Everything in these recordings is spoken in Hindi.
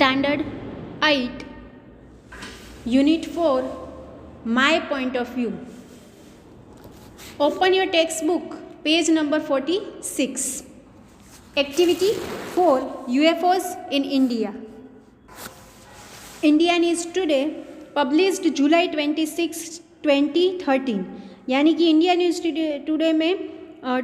Standard 8, Unit 4, My Point of View. Open your textbook, page number 46. Activity 4, UFOs in India. India News Today, published July 26, 2013. यानी कि इंडिया न्यूज़ टुडे में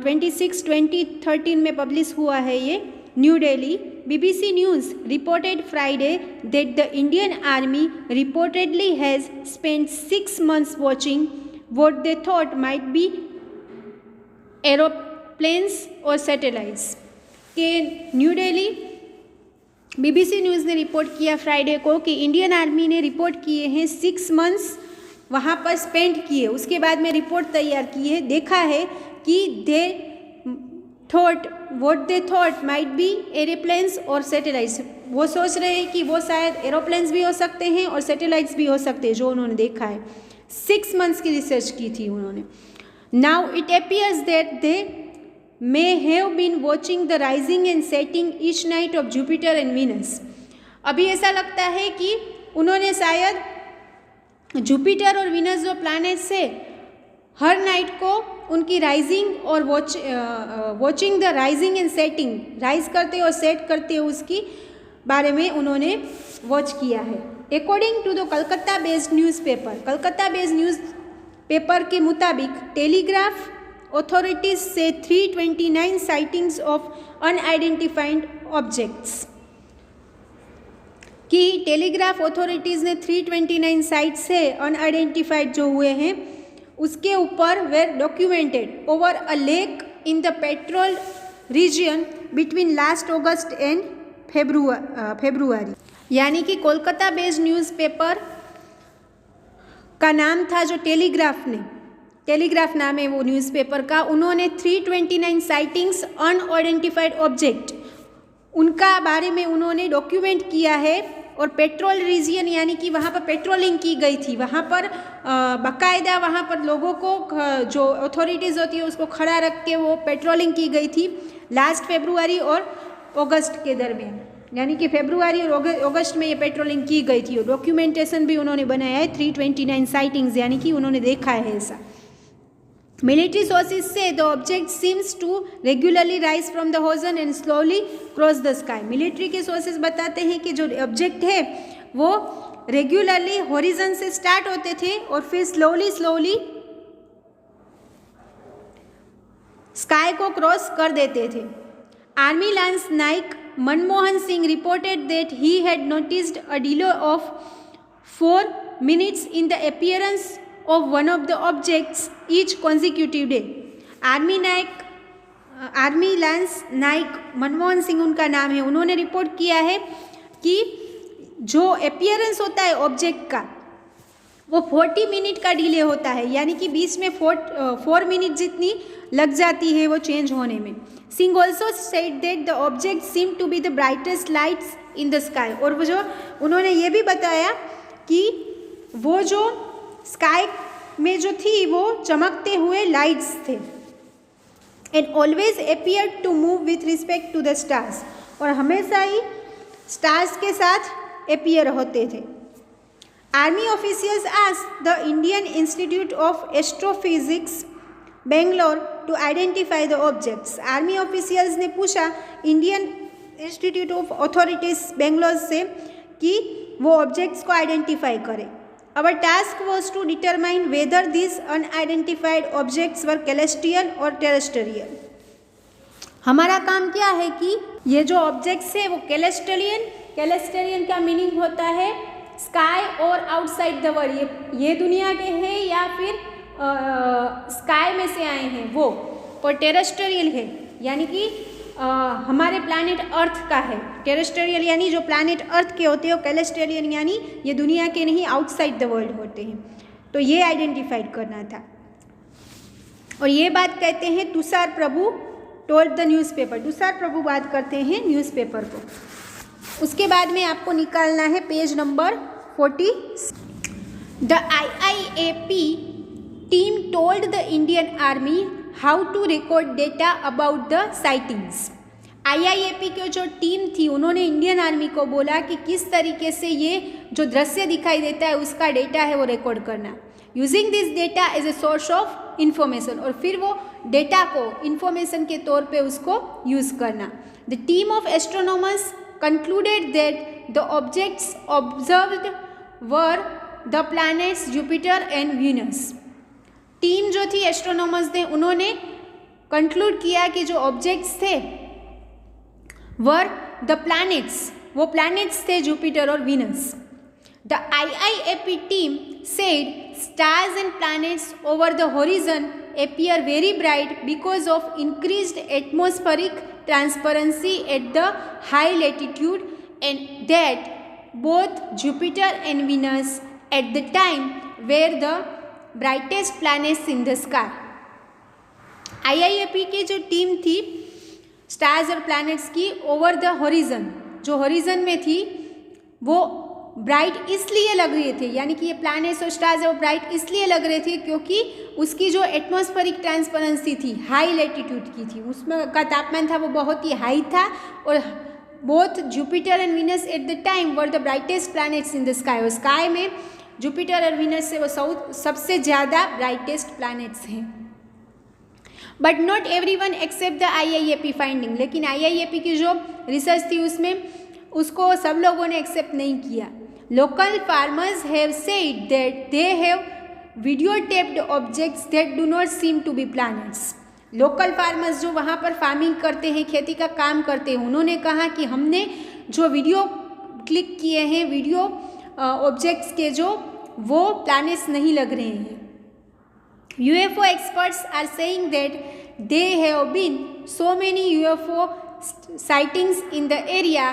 26/2013 में पब्लिश हुआ है ये. New Delhi, BBC News reported Friday that the Indian Army reportedly has spent 6 months watching what they thought might be aeroplanes or satellites. के न्यू दिल्ली BBC न्यूज़ ने रिपोर्ट किया फ्राइडे को कि इंडियन आर्मी ने रिपोर्ट किए हैं 6 मंथ्स वहाँ पर स्पेंड किए. उसके बाद में रिपोर्ट तैयार की है, देखा है कि they thought what they thought might be aeroplanes और सैटेलाइट्स. वो सोच रहे हैं कि वो शायद एरोप्लेन्स भी हो सकते हैं और सैटेलाइट्स भी हो सकते हैं जो उन्होंने देखा है. 6 मंथ्स की रिसर्च की थी उन्होंने. Now it appears that they may have been watching the rising and setting each night of Jupiter and Venus. अभी ऐसा लगता है कि उन्होंने शायद जुपिटर और वीनस जो प्लैनेट्स है हर नाइट को उनकी राइजिंग और watching the rising and setting, rise करते और सेट करते उसकी बारे में उन्होंने वॉच किया है. According to the Calcutta based newspaper, Calcutta based newspaper के मुताबिक टेलीग्राफ ऑथोरिटीज से 329 साइटिंग्स ऑफ अनआइडेंटिफाइड ऑब्जेक्ट्स कि टेलीग्राफ ऑथोरिटीज़ ने 329 साइट्स है अनआइडेंटिफाइड जो हुए हैं उसके ऊपर were documented over a lake in the patrol region between last August and February. यानी कि कोलकाता बेस्ड न्यूज़पेपर का नाम था जो टेलीग्राफ नाम है वो न्यूज़पेपर का. उन्होंने 329 साइटिंग्स अनआइडेंटिफाइड ऑब्जेक्ट उनका बारे में उन्होंने डॉक्यूमेंट किया है. और पेट्रोल रीजन यानी कि वहाँ पर पेट्रोलिंग की गई थी, वहाँ पर बाकायदा वहाँ पर लोगों को जो अथॉरिटीज़ होती है उसको खड़ा रख के वो पेट्रोलिंग की गई थी लास्ट फरवरी और अगस्त के दरमियान. यानी कि फरवरी और अगस्त में ये पेट्रोलिंग की गई थी. और डॉक्यूमेंटेशन भी उन्होंने बनाया है 329 साइटिंग्स, यानी कि उन्होंने देखा है ऐसा. मिलिट्री सोर्सेज से the object seems to regularly rise from the horizon and slowly cross the sky. Military के सोर्सेज बताते हैं कि जो ऑब्जेक्ट है वो रेगुलरली होरिज़न से स्टार्ट होते थे और फिर स्लोली स्काई को क्रॉस कर देते थे. Army lance Naik Manmohan Singh reported that he had noticed a delay of 4 minutes in the appearance of one of the objects each consecutive day. Army lance Naik Manmohan Singh उनका नाम है, उन्होंने रिपोर्ट किया है कि जो अपियरेंस होता है ऑब्जेक्ट का वो 40 मिनट का डिले होता है, यानी कि बीच में 4 मिनट जितनी लग जाती है वो चेंज होने में. Singh also said that the object seem to be the brightest lights in the sky. और वो जो उन्होंने ये भी बताया कि वो जो स्काई में जो थी वो चमकते हुए लाइट्स थे. And always appear to move with respect to the stars, और हमेशा ही स्टार्स के साथ अपियर होते थे. Army officials asked the Indian Institute of Astrophysics Bangalore to identify the objects. Army officials ने पूछा Indian Institute of authorities Bangalore से कि वो ऑब्जेक्ट्स को आइडेंटिफाई करें. Our task was to determine whether these unidentified objects were celestial or terrestrial. हमारा काम क्या है कि ये जो ऑब्जेक्ट्स है वो कैलेस्टेरियन का मीनिंग होता है स्काई और आउटसाइड द वर्ल्ड, ये दुनिया के हैं या फिर स्काई में से आए हैं वो, और टेरेस्ट्रियल है यानी कि हमारे प्लैनेट अर्थ का है. टेरेस्ट्रियल यानी जो प्लैनेट अर्थ के होते हैं, कैलेस्टेरियन यानी ये दुनिया के नहीं आउटसाइड द वर्ल्ड होते हैं. तो ये आइडेंटिफाइड करना था. और ये बात कहते हैं तुषार प्रभु टोल्ड द न्यूज़पेपर. तुषार प्रभु बात करते हैं न्यूज़पेपर को. उसके बाद में आपको निकालना है page number 40. The IIAP team told the Indian army how to record data about the sightings. IIAP की जो टीम थी उन्होंने इंडियन आर्मी को बोला कि किस तरीके से ये जो दृश्य दिखाई देता है उसका डेटा है वो रिकॉर्ड करना, using this data as a source of information, और फिर वो डेटा को इंफॉर्मेशन के तौर पे उसको यूज़ करना। The team of astronomers concluded that the objects observed were the planets Jupiter and Venus. Team जो थी एस्ट्रोनॉमर्स ने उन्होंने कंक्लूड किया कि जो ऑब्जेक्ट्स थे वर द प्लैनेट्स, वो प्लैनेट्स थे जुपिटर और Venus. The IIAP team said stars and planets over the horizon appear very bright because of increased atmospheric transparency at the high latitude, and that both Jupiter and Venus at the time were the brightest planets in the sky. IIAP की जो टीम थी स्टार्स और प्लैनेट्स की ओवर द हॉरिजन, जो हॉरिजन में थी वो ब्राइट इसलिए लग रहे थे, यानी कि ये प्लैनेट्स और स्टार्स वो ब्राइट इसलिए लग रहे थे क्योंकि उसकी जो एटमॉस्फेरिक ट्रांसपेरेंसी थी हाई लैटिट्यूड की थी, उसमें का तापमान था वो बहुत ही हाई था, और both Jupiter and Venus at the time were the brightest planets in the sky, और स्काई में जुपिटर और वीनस से वो सबसे ज़्यादा ब्राइटेस्ट प्लैनेट्स हैं। But not every one accept the IIAP finding, लेकिन IIAP की जो रिसर्च थी उसमें उसको सब लोगों ने एक्सेप्ट नहीं किया। Local farmers have said that they have video taped objects that do not seem to be planets. Local farmers जो वहाँ पर फार्मिंग करते हैं, खेती का काम करते हैं, उन्होंने कहा कि हमने जो वीडियो क्लिक किए हैं, वीडियो ऑब्जेक्ट्स के जो वो प्लैनेट्स नहीं लग रहे हैं। UFO experts are saying that there have been so many UFO sightings in the area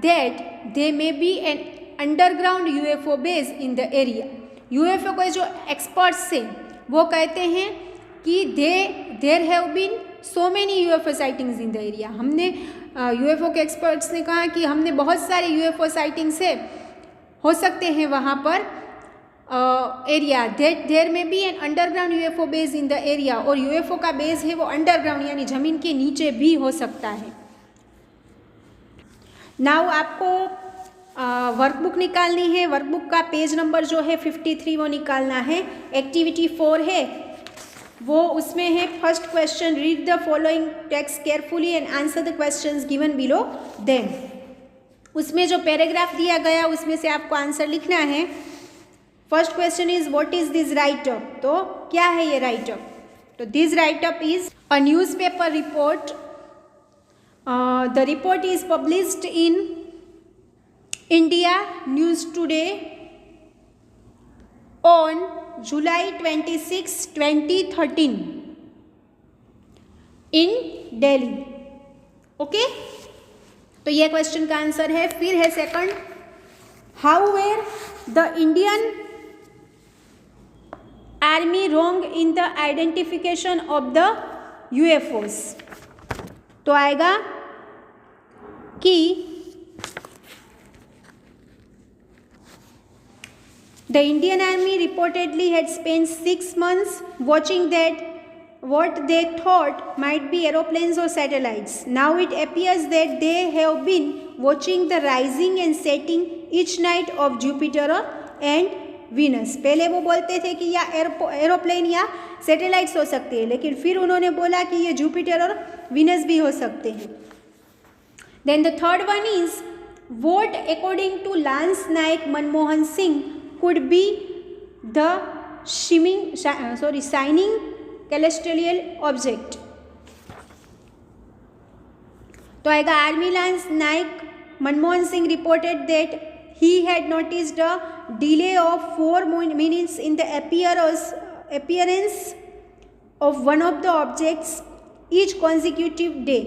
that there may be an underground UFO base in the area. UFO के जो experts हैं वो कहते हैं कि there have been so many UFO sightings in the area. हमने UFO के experts ने कहा कि हमने बहुत सारे UFO sightings है, हो सकते हैं वहाँ पर area, that there may be an underground UFO base in the area, और UFO का बेस है वो अंडरग्राउंड यानी ज़मीन के नीचे भी हो सकता है। नाउ आपको वर्कबुक निकालनी है, वर्कबुक का पेज नंबर जो है 53 वो निकालना है। एक्टिविटी 4 है वो, उसमें है first question, read the following text carefully and answer the questions given below them. उसमें जो पैराग्राफ दिया गया उसमें से आपको आंसर लिखना है। First question is what is this right up, तो क्या है ये राइट अप? तो this right up is a newspaper report, the report is published in India news today on July 26, 2013 in Delhi. Okay, तो ये क्वेश्चन का आंसर है। फिर है second, how where the Indian army wrong in the identification of the UFOs, तो आएगा कि the Indian army reportedly had spent 6 months watching that what they thought might be aeroplanes or satellites. Now it appears that they have been watching the rising and setting each night of Jupiter and Venus. पहले वो बोलते थे कि या एरोप्लेन या सैटेलाइट्स हो सकते हैं, लेकिन फिर उन्होंने बोला कि ये जुपिटर और वीनस भी हो सकते हैं। Then the third one is what according to Lance Naik Manmohan Singh could be the shining celestial object, तो आएगा army lance Naik Manmohan Singh reported that he had noticed a delay of 4 minutes in the appearance of one of the objects each consecutive day.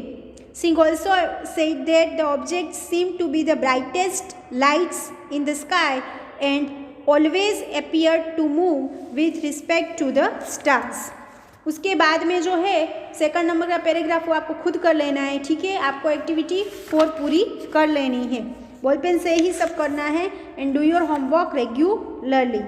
Singh also said that the objects seemed to be the brightest lights in the sky and always appeared to move with respect to the stars. उसके बाद में जो है सेकंड नंबर का पैराग्राफ वो आपको खुद कर लेना है, ठीक है। आपको एक्टिविटी 4 पूरी कर लेनी है, बॉल पेन से ही सब करना है। And do your homework regularly.